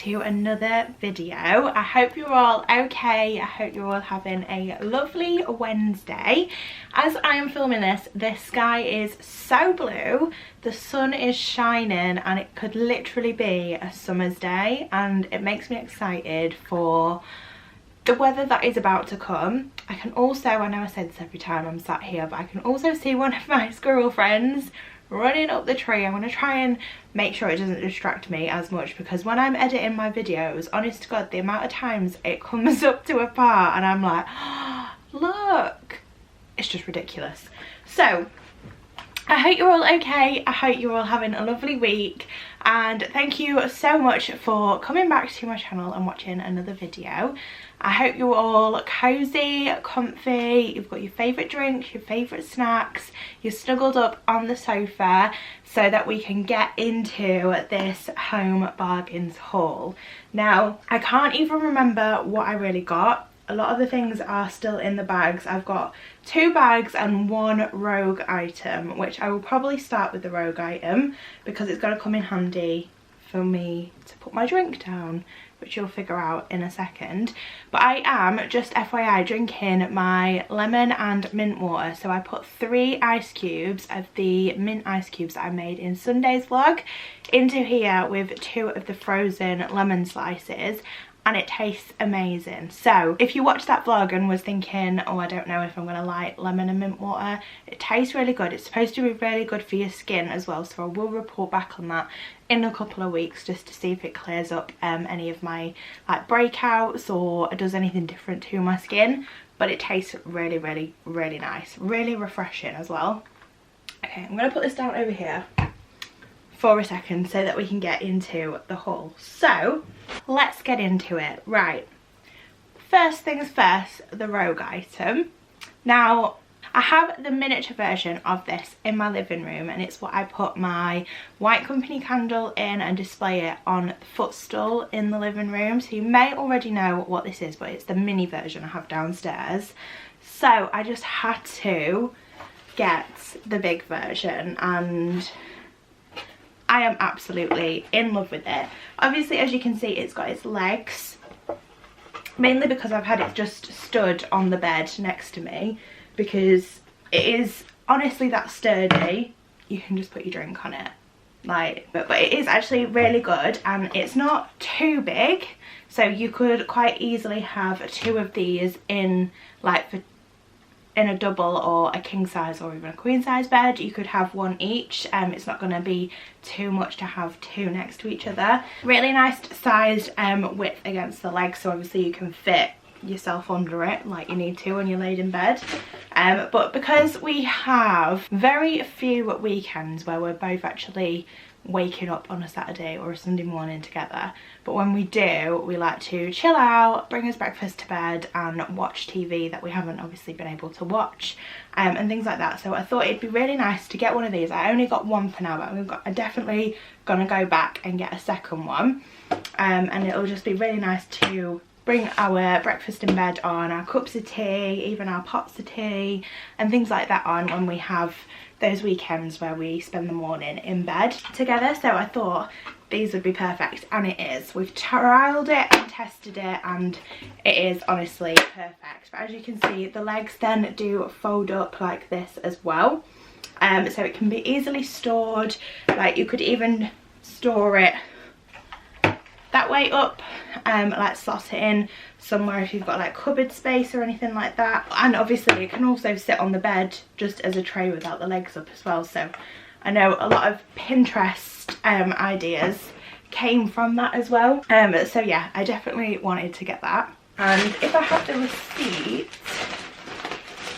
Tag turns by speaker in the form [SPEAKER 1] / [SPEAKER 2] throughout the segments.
[SPEAKER 1] to another video. I hope you're all okay. I hope you're all having a lovely Wednesday. As I am filming this, the sky is so blue, the sun is shining, and it could literally be a summer's day, and it makes me excited for the weather that is about to come. I can also, I know I say this every time I'm sat here, but I can also see one of my squirrel friends running up the tree. I'm going to try and make sure it doesn't distract me as much, because when I'm editing my videos, honest to God, the amount of times it comes up to a part and I'm like, oh, look, it's just ridiculous. So I hope you're all okay. I hope you're all having a lovely week, and thank you so much for coming back to my channel and watching another video. I hope you're all cozy, comfy, you've got your favourite drinks, your favourite snacks, you're snuggled up on the sofa so that we can get into this home bargains haul. Now, I can't even remember what I really got. A lot of the things are still in the bags. I've got 2 bags and 1 rogue item, which I will probably start with the rogue item because it's going to come in handy for me to put my drink down, which you'll figure out in a second. But I am, just FYI, drinking my lemon and mint water. So I put 3 ice cubes of the mint ice cubes that I made in Sunday's vlog into here with 2 of the frozen lemon slices, and it tastes amazing. So if you watched that vlog and was thinking, oh, I don't know if I'm gonna like lemon and mint water, it tastes really good. It's supposed to be really good for your skin as well, so I will report back on that in a couple of weeks just to see if it clears up any of my like breakouts or does anything different to my skin. But it tastes really, really, really nice, really refreshing as well. Okay, I'm gonna put this down over here for a second so that we can get into the haul. So let's get into it. Right, first things first, the rogue item. Now, I have the miniature version of this in my living room, and it's what I put my white company candle in and display it on the footstool in the living room. So you may already know what this is, but it's the mini version I have downstairs. So I just had to get the big version, and I am absolutely in love with it. Obviously, as you can see, it's got its legs, mainly because I've had it just stood on the bed next to me, because it is honestly that sturdy. You can just put your drink on it, like, but it is actually really good, and it's not too big, so you could quite easily have 2 of these in like in a double or a king size or even a queen size bed. You could have 1 each. It's not going to be too much to have 2 next to each other. Really nice sized width against the legs, so obviously you can fit yourself under it like you need to when you're laid in bed. But because we have very few weekends where we're both actually waking up on a Saturday or a Sunday morning together, but when we do, we like to chill out, bring us breakfast to bed and watch TV that we haven't obviously been able to watch, and things like that. So I thought it'd be really nice to get one of these. I only got 1 for now, but I'm definitely gonna go back and get a second one, and it'll just be really nice to bring our breakfast in bed on, our cups of tea, even our pots of tea and things like that on when we have those weekends where we spend the morning in bed together. So I thought these would be perfect, and it is. We've trialed it and tested it, and it is honestly perfect. But as you can see, the legs then do fold up like this as well, so it can be easily stored. Like, you could even store it that way up, like slot it in somewhere if you've got like cupboard space or anything like that. And obviously it can also sit on the bed just as a tray without the legs up as well. So I know a lot of Pinterest ideas came from that as well. So yeah, I definitely wanted to get that. And if I have the receipt,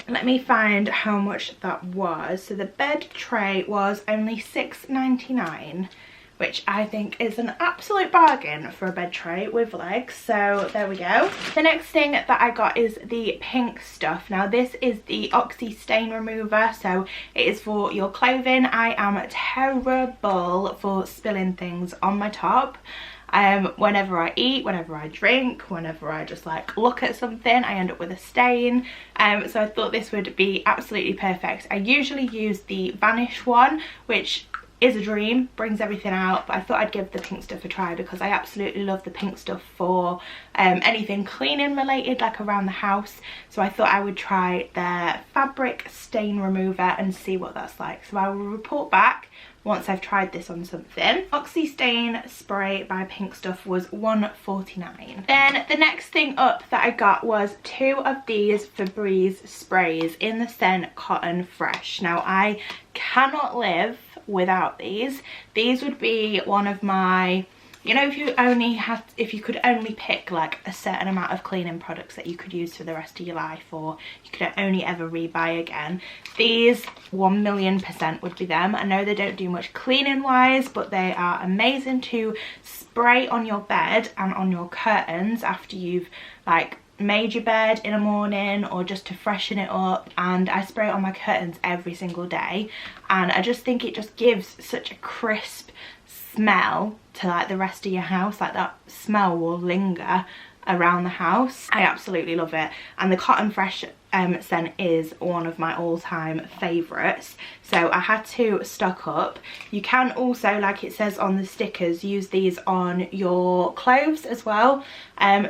[SPEAKER 1] let me find how much that was. So the bed tray was only £6.99, which I think is an absolute bargain for a bed tray with legs. So there we go. The next thing that I got is the pink stuff. Now this is the Oxy stain remover, so it is for your clothing. I am terrible for spilling things on my top. Whenever I eat, whenever I drink, whenever I just like look at something, I end up with a stain. So I thought this would be absolutely perfect. I usually use the Vanish one, which is a dream, brings everything out, but I thought I'd give the pink stuff a try because I absolutely love the pink stuff for anything cleaning related, like around the house. So I thought I would try their fabric stain remover and see what that's like. So I will report back once I've tried this on something. Oxy Stain Spray by Pink Stuff was $1.49. Then the next thing up that I got was 2 of these Febreeze sprays in the scent Cotton Fresh. Now I cannot live without these. These would be one of my, you know, if you could only pick like a certain amount of cleaning products that you could use for the rest of your life, or you could only ever rebuy again, these 1,000,000% would be them. I know they don't do much cleaning wise, but they are amazing to spray on your bed and on your curtains after you've like made your bed in the morning, or just to freshen it up. And I spray it on my curtains every single day, and I just think it just gives such a crisp smell to like the rest of your house. Like that smell will linger around the house. I absolutely love it, and the Cotton Fresh scent is one of my all-time favorites, so I had to stock up. You can also, like it says on the stickers, use these on your clothes as well,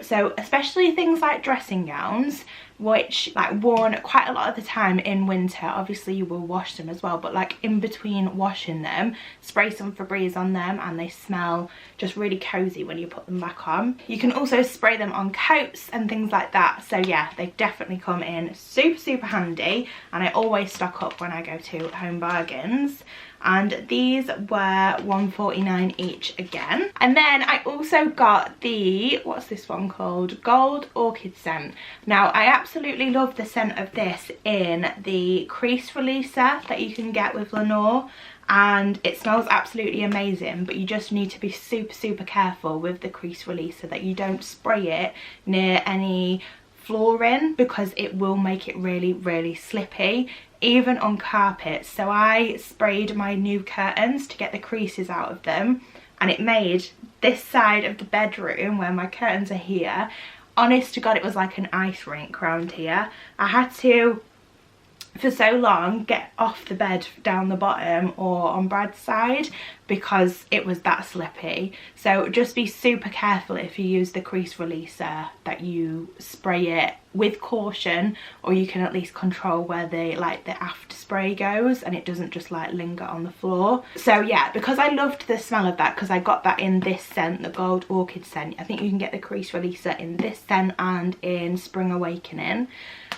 [SPEAKER 1] so especially things like dressing gowns, which like worn quite a lot of the time in winter. Obviously you will wash them as well, but like in between washing them, spray some Febreeze on them and they smell just really cozy when you put them back on. You can also spray them on coats and things like that. So yeah, they definitely come in super handy, and I always stock up when I go to Home Bargains. And these were $1.49 each again. And then I also got the, what's this one called? Gold Orchid scent. Now I absolutely love the scent of this in the crease releaser that you can get with Lenore, and it smells absolutely amazing, but you just need to be super careful with the crease releaser that you don't spray it near any flooring, because it will make it really slippy, even on carpets. So I sprayed my new curtains to get the creases out of them, and it made this side of the bedroom where my curtains are here, honest to God, it was like an ice rink around here. I had to, for so long, get off the bed down the bottom or on Brad's side because it was that slippy. So just be super careful if you use the crease releaser, that you spray it with caution, or you can at least control where the after spray goes and it doesn't just like linger on the floor. So yeah, because I loved the smell of that, because I got that in this scent, the Gold Orchid scent. I think you can get the crease releaser in this scent and in Spring Awakening.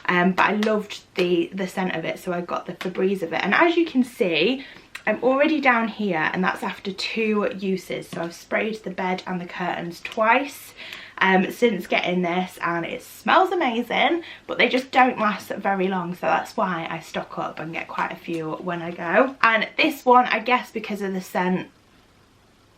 [SPEAKER 1] But I loved the scent of it, so I got the Febreeze of it. And as you can see, I'm already down here, and that's after 2 uses. So I've sprayed the bed and the curtains twice since getting this, and it smells amazing, but they just don't last very long. So that's why I stock up and get quite a few when I go. And this one, I guess because of the scent,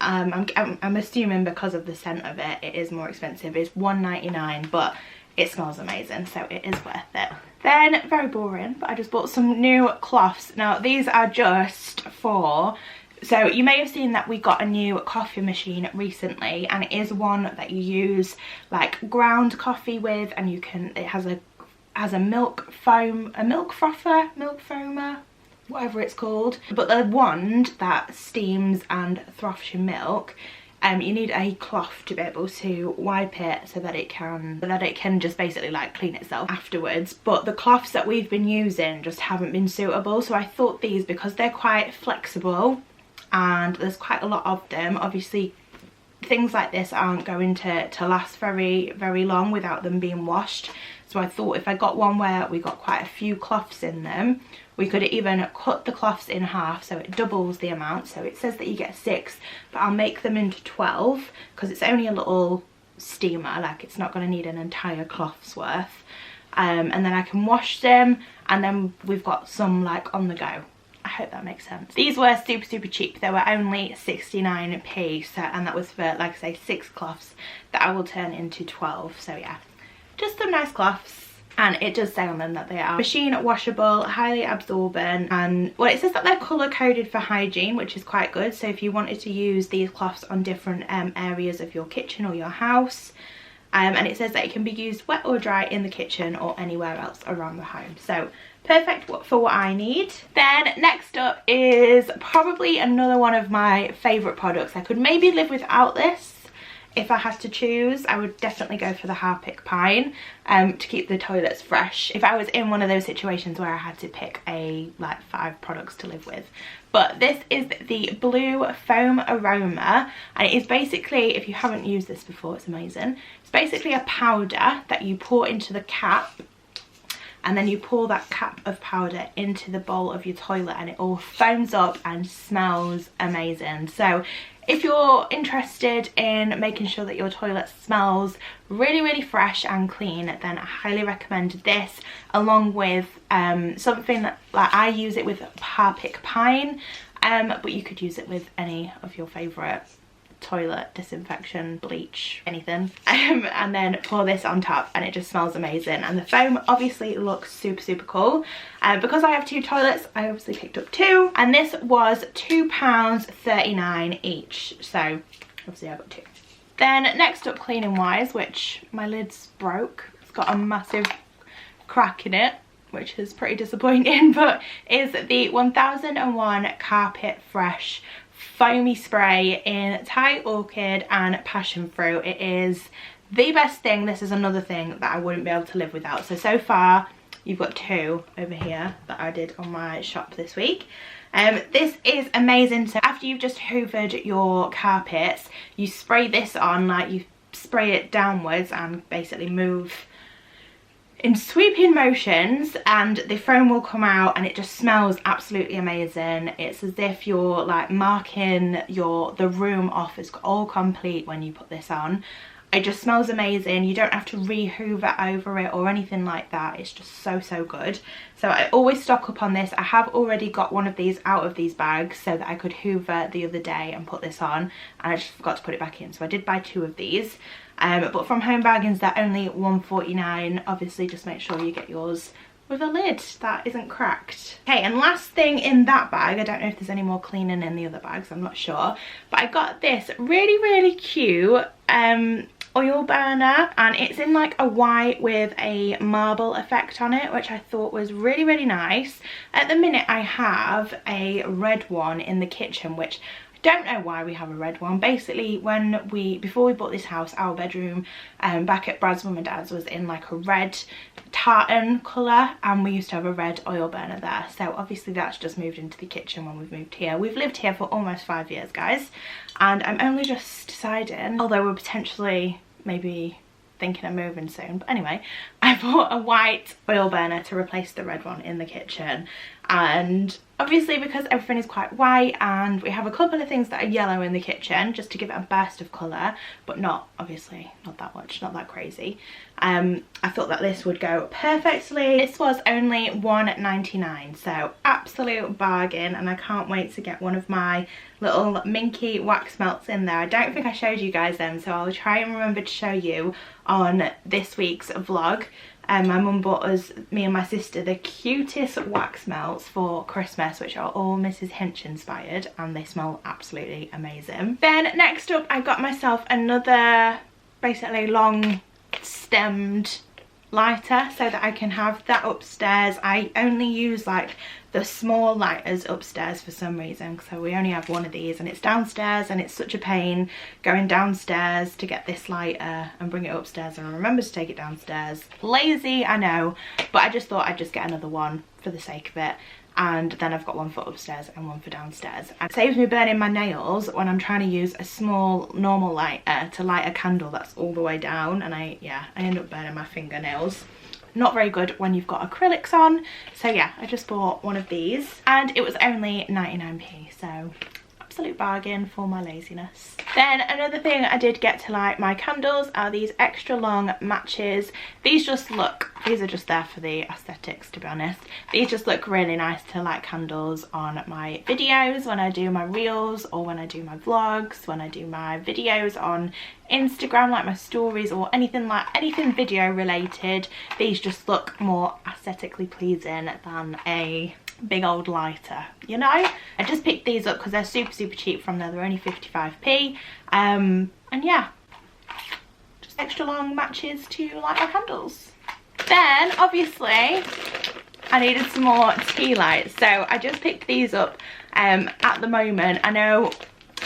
[SPEAKER 1] I'm assuming because of the scent of it, it is more expensive. It's $1.99, but it smells amazing, so it is worth it. Then, very boring, but I just bought some new cloths. Now these are just for, so you may have seen that we got a new coffee machine recently, and it is one that you use like ground coffee with, and you can, it has a milk foam, a milk frother, milk foamer, whatever it's called. But the wand that steams and froths your milk, you need a cloth to be able to wipe it so that it can just basically like clean itself afterwards. But the cloths that we've been using just haven't been suitable, so I thought these, because they're quite flexible and there's quite a lot of them, obviously things like this aren't going to last very long without them being washed. So I thought if I got one where we got quite a few cloths in them, we could even cut the cloths in half, so it doubles the amount. So it says that you get 6, but I'll make them into 12 because it's only a little steamer, like it's not going to need an entire cloth's worth. And then I can wash them, and then we've got some like on the go. I hope that makes sense. These were super cheap. They were only 69p, so, and that was for, like I say, 6 cloths that I will turn into 12. So yeah, just some nice cloths. And it does say on them that they are machine washable, highly absorbent, and well, it says that they're colour coded for hygiene, which is quite good. So if you wanted to use these cloths on different areas of your kitchen or your house, and it says that it can be used wet or dry in the kitchen or anywhere else around the home. So perfect for what I need. Then next up is probably another one of my favourite products. I could maybe live without this. If I had to choose, I would definitely go for the Harpic Pine to keep the toilets fresh. If I was in one of those situations where I had to pick like 5 products to live with. But this is the Blue Foam Aroma, and it is basically, if you haven't used this before, it's amazing. It's basically a powder that you pour into the cap, and then you pour that cap of powder into the bowl of your toilet, and it all foams up and smells amazing. So if you're interested in making sure that your toilet smells really, really fresh and clean, then I highly recommend this, along with something that, like, I use it with Harpic Pine, but you could use it with any of your favourite toilet disinfection, bleach, anything, and then pour this on top, and it just smells amazing. And the foam obviously looks super, super cool. Because I have 2 toilets, I obviously picked up 2, and this was £2.39 each, so obviously I got 2. Then next up, cleaning wise, which my lid's broke, it's got a massive crack in it, which is pretty disappointing, but is the 1001 Carpet Fresh foamy spray in Thai Orchid and Passion Fruit. It is the best thing. This is another thing that I wouldn't be able to live without. So far you've got 2 over here that I did on my shop this week. This is amazing. So after you've just hoovered your carpets, you spray this on, like you spray it downwards and basically move in sweeping motions, and the foam will come out, and it just smells absolutely amazing. It's as if you're like marking the room off as all complete when you put this on. It just smells amazing. You don't have to re-hoover over it or anything like that. It's just so, so good. So I always stock up on this. I have already got one of these out of these bags so that I could hoover the other day and put this on, and I just forgot to put it back in. So I did buy 2 of these. But from Home Bargains, they're only £1.49. Obviously, just make sure you get yours with a lid that isn't cracked. Okay, and last thing in that bag, I don't know if there's any more cleaning in the other bags, I'm not sure, but I got this really, really cute oil burner, and it's in like a white with a marble effect on it, which I thought was really, really nice. At the minute I have a red one in the kitchen, which don't know why we have a red one. Basically, before we bought this house, our bedroom back at Brad's mum and dad's was in like a red tartan colour, and we used to have a red oil burner there. So obviously that's just moved into the kitchen when we've moved here. We've lived here for almost 5 years, guys, and I'm only just deciding, although we're potentially maybe thinking of moving soon, but anyway, I bought a white oil burner to replace the red one in the kitchen. And obviously, because everything is quite white, and we have a couple of things that are yellow in the kitchen just to give it a burst of colour, but obviously not that much, not that crazy, I thought that this would go perfectly. This was only £1.99, so absolute bargain, and I can't wait to get one of my little minky wax melts in there. I don't think I showed you guys them, so I'll try and remember to show you on this week's vlog. My mum bought us, me and my sister, the cutest wax melts for Christmas, which are all Mrs. Hinch inspired, and they smell absolutely amazing. Then next up, I got myself another basically long stemmed lighter so that I can have that upstairs. I only use like the small lighters upstairs for some reason, so we only have one of these, and it's downstairs, and it's such a pain going downstairs to get this lighter and bring it upstairs, and I remember to take it downstairs. Lazy, I know, but I just thought I'd just get another one for the sake of it. And then I've got one for upstairs and one for downstairs. And it saves me burning my nails when I'm trying to use a small normal lighter to light a candle that's all the way down, and I end up burning my fingernails. Not very good when you've got acrylics on. So yeah, I just bought one of these, and it was only 99p, so absolute bargain for my laziness. Then another thing I did get to light my candles are these extra long matches. These are just there for the aesthetics, to be honest. These just look really nice to light candles on my videos, when I do my reels, or when I do my vlogs, when I do my videos on Instagram, like my stories, or anything video related. These just look more aesthetically pleasing than a big old lighter, you know. I just picked these up because they're super cheap from there. They're only 55p, and yeah, just extra long matches to light my candles. Then obviously I needed some more tea lights, so I just picked these up. At the moment, I know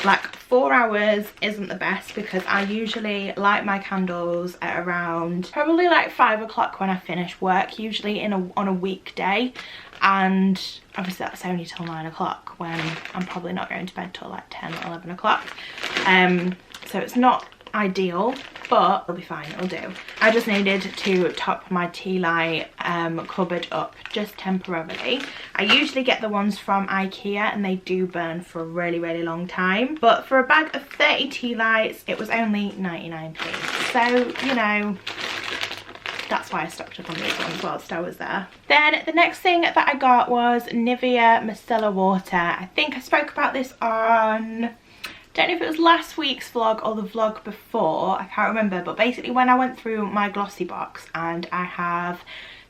[SPEAKER 1] like 4 hours isn't the best because I usually light my candles at around probably like 5 o'clock when I finish work, usually on a weekday, and obviously that's only till 9 o'clock when I'm probably not going to bed till like 10 or 11 o'clock. So it's not ideal, but it'll be fine, it'll do. I just needed to top my tea light cupboard up just temporarily. I usually get the ones from IKEA and they do burn for a really long time, but for a bag of 30 tea lights it was only 99p, so you know, that's why I stocked up on these ones whilst I was there. Then the next thing that I got was Nivea Masala water. I think I spoke about this on, don't know if it was last week's vlog or the vlog before, I can't remember, but basically when I went through my glossy box, and I have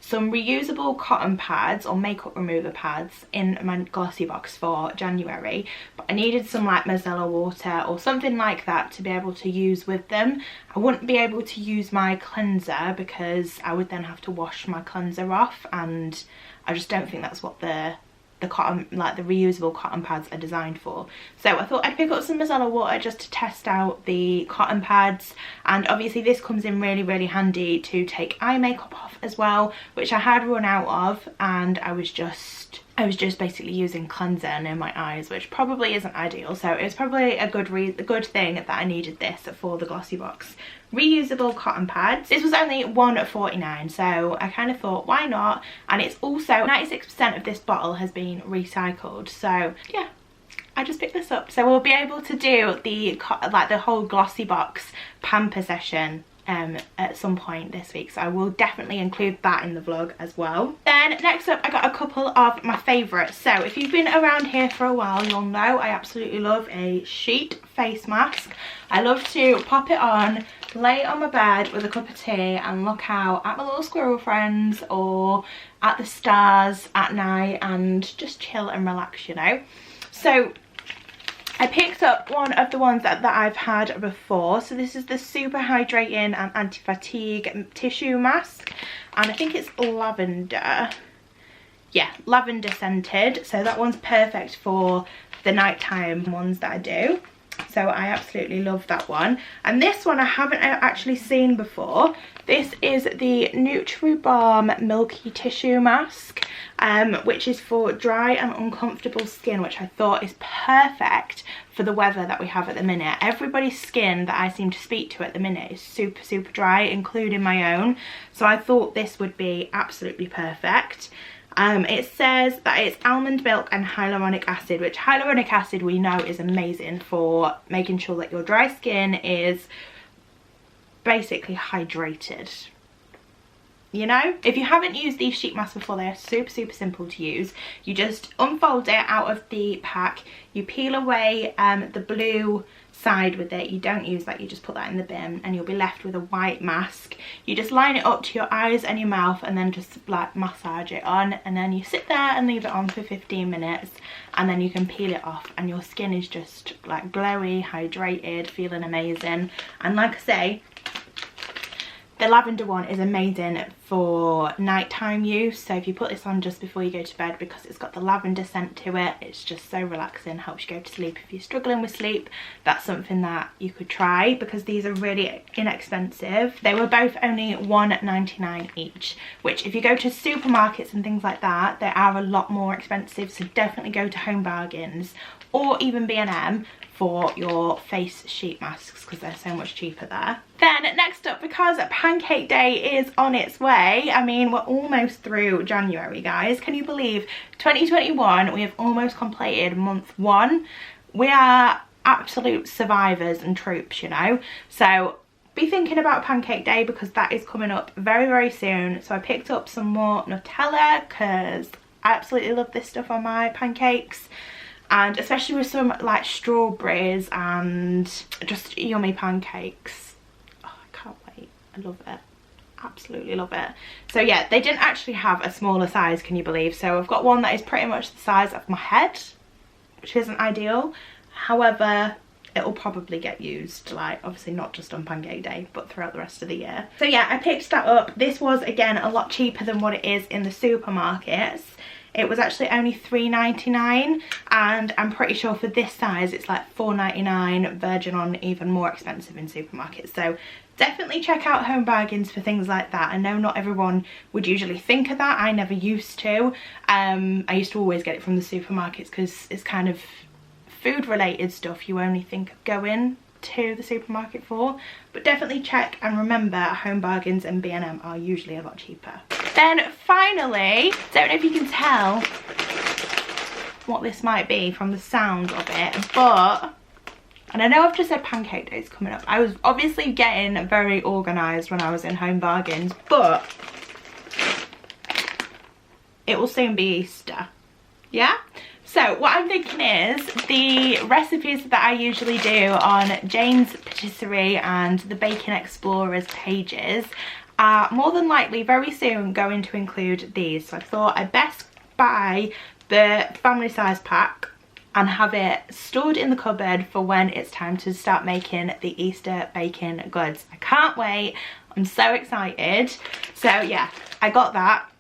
[SPEAKER 1] some reusable cotton pads or makeup remover pads in my glossy box for January, but I needed some like Masala water or something like that to be able to use with them. I wouldn't be able to use my cleanser because I would then have to wash my cleanser off, and I just don't think that's what the cotton, like the reusable cotton pads, are designed for. So I thought I'd pick up some Masala water just to test out the cotton pads, and obviously this comes in really handy to take eye makeup off as well, which I had run out of, and I was just basically using cleanser in my eyes, which probably isn't ideal, so it was probably a good thing that I needed this for the glossy box. Reusable cotton pads. This was only $1.49, so I kind of thought why not, and it's also 96% of this bottle has been recycled, so yeah, I just picked this up. So we'll be able to do the whole glossy box pamper session at some point this week, so I will definitely include that in the vlog as well. Then next up I got a couple of my favourites. So if you've been around here for a while, you'll know I absolutely love a sheet face mask. I love to pop it on, lay it on my bed with a cup of tea and look out at my little squirrel friends or at the stars at night and just chill and relax, you know. So I picked up one of the ones that I've had before. So this is the Super Hydrating and Anti-Fatigue Tissue Mask, and I think it's lavender. Yeah, lavender scented. So that one's perfect for the nighttime ones that I do. So I absolutely love that one. And this one I haven't actually seen before. This is the Nutribalm Milky Tissue Mask, which is for dry and uncomfortable skin, which I thought is perfect for the weather that we have at the minute. Everybody's skin that I seem to speak to at the minute is super dry, including my own. So I thought this would be absolutely perfect. It says that it's almond milk and hyaluronic acid, which hyaluronic acid we know is amazing for making sure that your dry skin is basically hydrated. You know, if you haven't used these sheet masks before, they're super simple to use. You just unfold it out of the pack, you peel away the blue side with it, you don't use that, you just put that in the bin, and you'll be left with a white mask. You just line it up to your eyes and your mouth and then just like massage it on, and then you sit there and leave it on for 15 minutes, and then you can peel it off and your skin is just like glowy, hydrated, feeling amazing. And like I say, the lavender one is amazing for nighttime use, so if you put this on just before you go to bed, because it's got the lavender scent to it, it's just so relaxing, helps you go to sleep. If you're struggling with sleep, that's something that you could try, because these are really inexpensive. They were both only $1.99 each, which if you go to supermarkets and things like that, they are a lot more expensive, so definitely go to Home Bargains or even B&M for your face sheet masks, because they're so much cheaper there. Then next up, because Pancake Day is on its way, I mean, we're almost through January, guys. Can you believe 2021, we have almost completed month 1. We are absolute survivors and troops, you know. So be thinking about Pancake Day, because that is coming up very soon. So I picked up some more Nutella because I absolutely love this stuff on my pancakes, and especially with some like strawberries and just yummy pancakes. Oh, I can't wait. I love it. Absolutely love it. So yeah, they didn't actually have a smaller size, can you believe? So I've got one that is pretty much the size of my head, which isn't ideal. However, it'll probably get used, like obviously not just on Pancake Day but throughout the rest of the year. So yeah, I picked that up. This was again a lot cheaper than what it is in the supermarkets. It was actually only $3.99, and I'm pretty sure for this size it's like $4.99, virgin on even more expensive in supermarkets. So definitely check out Home Bargains for things like that. I know not everyone would usually think of that. I never used to. I used to always get it from the supermarkets because it's kind of food related stuff you only think of going to the supermarket for. But definitely check, and remember Home Bargains and B&M are usually a lot cheaper. Then finally, don't know if you can tell what this might be from the sound of it, but, and I know I've just said Pancake Day is coming up. I was obviously getting very organised when I was in Home Bargains, but it will soon be Easter, yeah? So what I'm thinking is the recipes that I usually do on Jane's Patisserie and the Baking Explorers pages are more than likely very soon going to include these. So I thought I'd best buy the family size pack and have it stored in the cupboard for when it's time to start making the Easter baking goods. I can't wait. I'm so excited. So yeah, I got that.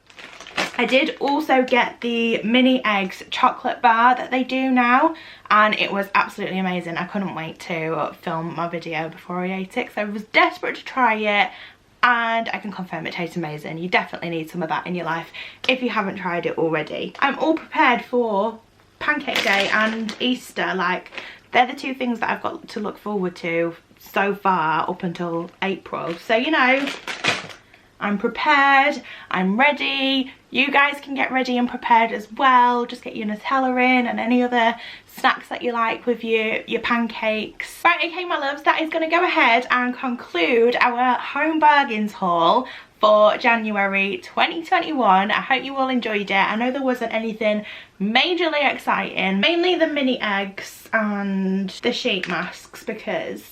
[SPEAKER 1] I did also get the mini eggs chocolate bar that they do now, and it was absolutely amazing. I couldn't wait to film my video before I ate it because I was desperate to try it, and I can confirm it tastes amazing. You definitely need some of that in your life if you haven't tried it already. I'm all prepared for Pancake Day and Easter. Like, they're the two things that I've got to look forward to so far up until April. So, you know, I'm prepared, I'm ready. You guys can get ready and prepared as well. Just get your Nutella in and any other snacks that you like with your pancakes. Right, okay my loves, that is going to go ahead and conclude our Home Bargains haul for January 2021. I hope you all enjoyed it. I know there wasn't anything majorly exciting, mainly the mini eggs and the sheet masks because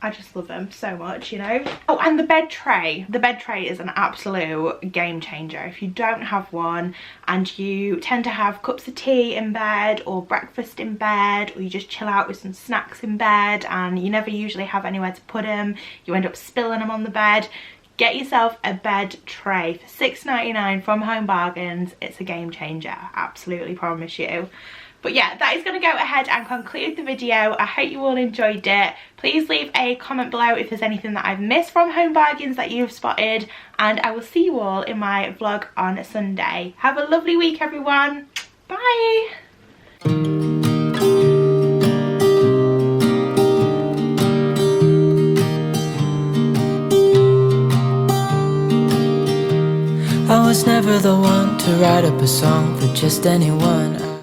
[SPEAKER 1] I just love them so much, you know. Oh, and the bed tray. The bed tray is an absolute game changer. If you don't have one and you tend to have cups of tea in bed or breakfast in bed, or you just chill out with some snacks in bed and you never usually have anywhere to put them, you end up spilling them on the bed, get yourself a bed tray for $6.99 from Home Bargains. It's a game changer, I absolutely promise you. But yeah, that is going to go ahead and conclude the video. I hope you all enjoyed it. Please leave a comment below if there's anything that I've missed from Home Bargains that you've spotted. And I will see you all in my vlog on Sunday. Have a lovely week, everyone. Bye.
[SPEAKER 2] I was never the one to write up a song for just anyone.